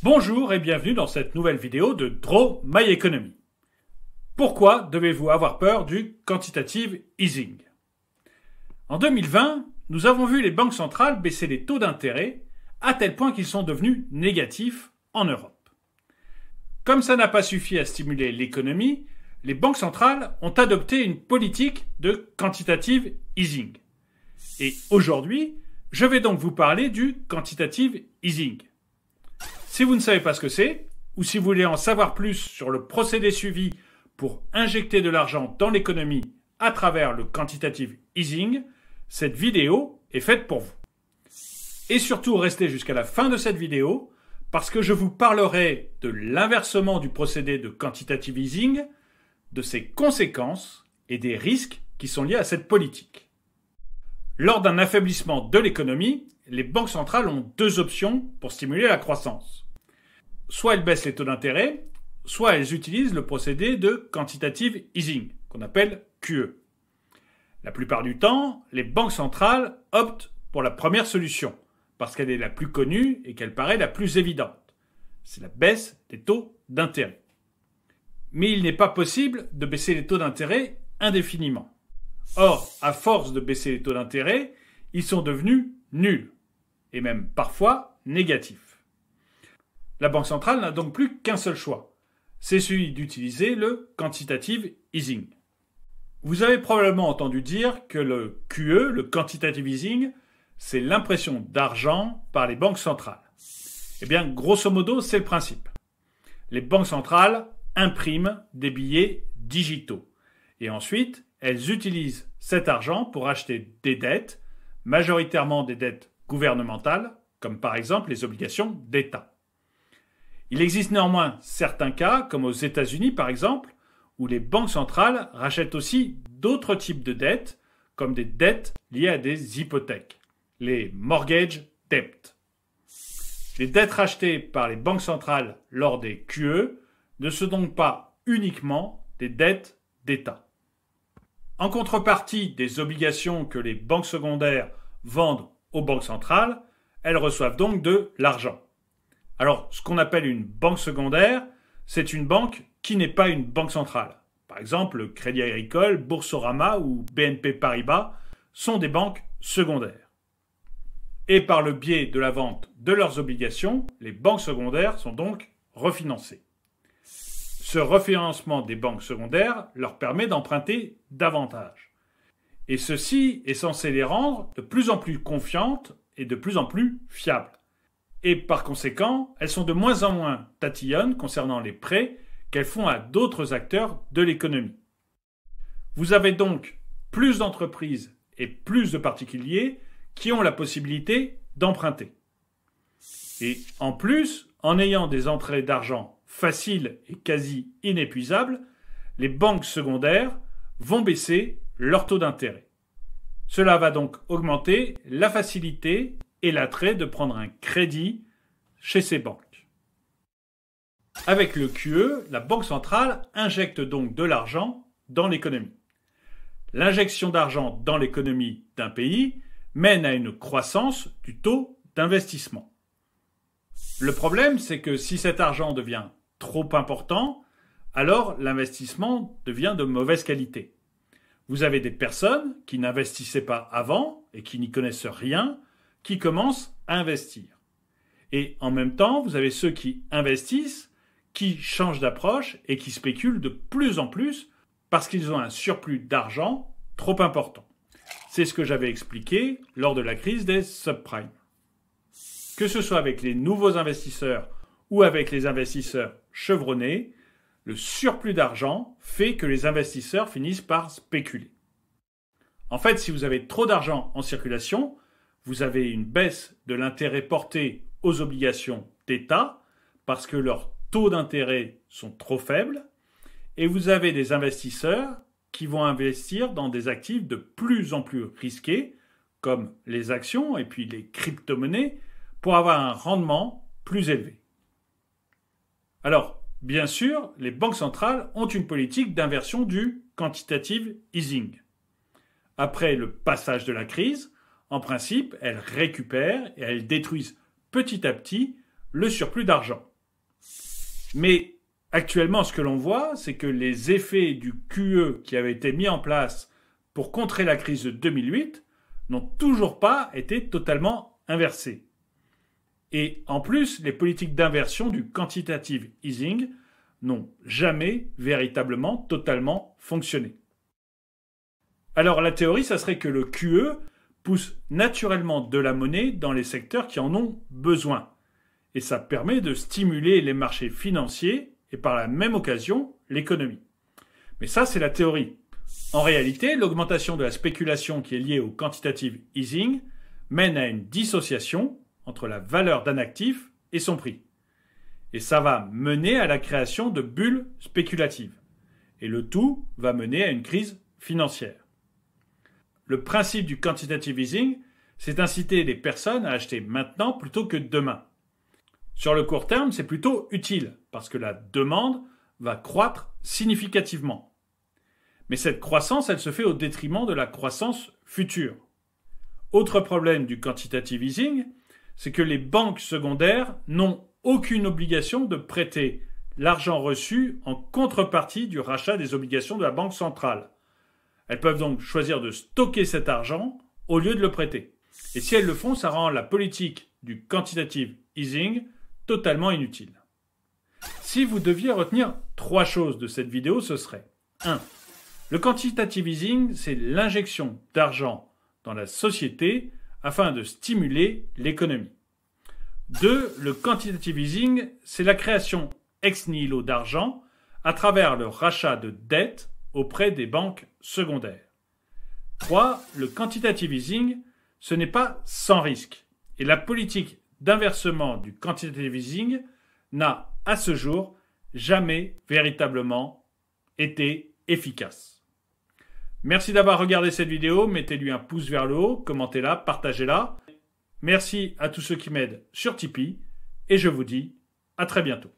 Bonjour et bienvenue dans cette nouvelle vidéo de Draw My Economy. Pourquoi devez-vous avoir peur du quantitative easing? En 2020, nous avons vu les banques centrales baisser les taux d'intérêt à tel point qu'ils sont devenus négatifs en Europe. Comme ça n'a pas suffi à stimuler l'économie, les banques centrales ont adopté une politique de quantitative easing. Et aujourd'hui, je vais donc vous parler du quantitative easing. Si vous ne savez pas ce que c'est, ou si vous voulez en savoir plus sur le procédé suivi pour injecter de l'argent dans l'économie à travers le quantitative easing, cette vidéo est faite pour vous. Et surtout, restez jusqu'à la fin de cette vidéo, parce que je vous parlerai de l'inversement du procédé de quantitative easing, de ses conséquences et des risques qui sont liés à cette politique. Lors d'un affaiblissement de l'économie, les banques centrales ont deux options pour stimuler la croissance. Soit elles baissent les taux d'intérêt, soit elles utilisent le procédé de quantitative easing, qu'on appelle QE. La plupart du temps, les banques centrales optent pour la première solution, parce qu'elle est la plus connue et qu'elle paraît la plus évidente. C'est la baisse des taux d'intérêt. Mais il n'est pas possible de baisser les taux d'intérêt indéfiniment. Or, à force de baisser les taux d'intérêt, ils sont devenus nuls, et même parfois négatifs. La Banque centrale n'a donc plus qu'un seul choix, c'est celui d'utiliser le quantitative easing. Vous avez probablement entendu dire que le QE, le quantitative easing, c'est l'impression d'argent par les banques centrales. Eh bien, grosso modo, c'est le principe. Les banques centrales impriment des billets digitaux et ensuite, elles utilisent cet argent pour acheter des dettes, majoritairement des dettes gouvernementales, comme par exemple les obligations d'État. Il existe néanmoins certains cas, comme aux États-Unis par exemple, où les banques centrales rachètent aussi d'autres types de dettes, comme des dettes liées à des hypothèques, les mortgage debt. Les dettes rachetées par les banques centrales lors des QE ne sont donc pas uniquement des dettes d'État. En contrepartie des obligations que les banques secondaires vendent aux banques centrales, elles reçoivent donc de l'argent. Alors, ce qu'on appelle une banque secondaire, c'est une banque qui n'est pas une banque centrale. Par exemple, le Crédit Agricole, Boursorama ou BNP Paribas sont des banques secondaires. Et par le biais de la vente de leurs obligations, les banques secondaires sont donc refinancées. Ce refinancement des banques secondaires leur permet d'emprunter davantage. Et ceci est censé les rendre de plus en plus confiantes et de plus en plus fiables. Et par conséquent, elles sont de moins en moins tatillonnes concernant les prêts qu'elles font à d'autres acteurs de l'économie. Vous avez donc plus d'entreprises et plus de particuliers qui ont la possibilité d'emprunter. Et en plus, en ayant des entrées d'argent faciles et quasi inépuisables, les banques secondaires vont baisser leur taux d'intérêt. Cela va donc augmenter la facilité et l'attrait de prendre un crédit chez ces banques. Avec le QE, la Banque centrale injecte donc de l'argent dans l'économie. L'injection d'argent dans l'économie d'un pays mène à une croissance du taux d'investissement. Le problème, c'est que si cet argent devient trop important, alors l'investissement devient de mauvaise qualité. Vous avez des personnes qui n'investissaient pas avant et qui n'y connaissent rien, qui commencent à investir. Et en même temps, vous avez ceux qui investissent, qui changent d'approche et qui spéculent de plus en plus parce qu'ils ont un surplus d'argent trop important. C'est ce que j'avais expliqué lors de la crise des subprimes. Que ce soit avec les nouveaux investisseurs ou avec les investisseurs chevronnés, le surplus d'argent fait que les investisseurs finissent par spéculer. En fait, si vous avez trop d'argent en circulation, vous avez une baisse de l'intérêt porté aux obligations d'État parce que leurs taux d'intérêt sont trop faibles et vous avez des investisseurs qui vont investir dans des actifs de plus en plus risqués comme les actions et puis les crypto-monnaies pour avoir un rendement plus élevé. Alors, bien sûr, les banques centrales ont une politique d'inversion du quantitative easing. Après le passage de la crise, en principe, elles récupèrent et elles détruisent petit à petit le surplus d'argent. Mais actuellement, ce que l'on voit, c'est que les effets du QE qui avaient été mis en place pour contrer la crise de 2008 n'ont toujours pas été totalement inversés. Et en plus, les politiques d'inversion du quantitative easing n'ont jamais véritablement totalement fonctionné. Alors la théorie, ça serait que le QE pousse naturellement de la monnaie dans les secteurs qui en ont besoin. Et ça permet de stimuler les marchés financiers et par la même occasion l'économie. Mais ça, c'est la théorie. En réalité, l'augmentation de la spéculation qui est liée au quantitative easing mène à une dissociation entre la valeur d'un actif et son prix. Et ça va mener à la création de bulles spéculatives. Et le tout va mener à une crise financière. Le principe du quantitative easing, c'est d'inciter les personnes à acheter maintenant plutôt que demain. Sur le court terme, c'est plutôt utile parce que la demande va croître significativement. Mais cette croissance, elle se fait au détriment de la croissance future. Autre problème du quantitative easing, c'est que les banques secondaires n'ont aucune obligation de prêter l'argent reçu en contrepartie du rachat des obligations de la banque centrale. Elles peuvent donc choisir de stocker cet argent au lieu de le prêter. Et si elles le font, ça rend la politique du quantitative easing totalement inutile. Si vous deviez retenir 3 choses de cette vidéo, ce serait 1. Le quantitative easing, c'est l'injection d'argent dans la société afin de stimuler l'économie. 2. Le quantitative easing, c'est la création ex nihilo d'argent à travers le rachat de dettes auprès des banques secondaires. 3. Le quantitative easing, ce n'est pas sans risque. Et la politique d'inversement du quantitative easing n'a, à ce jour, jamais véritablement été efficace. Merci d'avoir regardé cette vidéo. Mettez-lui un pouce vers le haut, commentez-la, partagez-la. Merci à tous ceux qui m'aident sur Tipeee. Et je vous dis à très bientôt.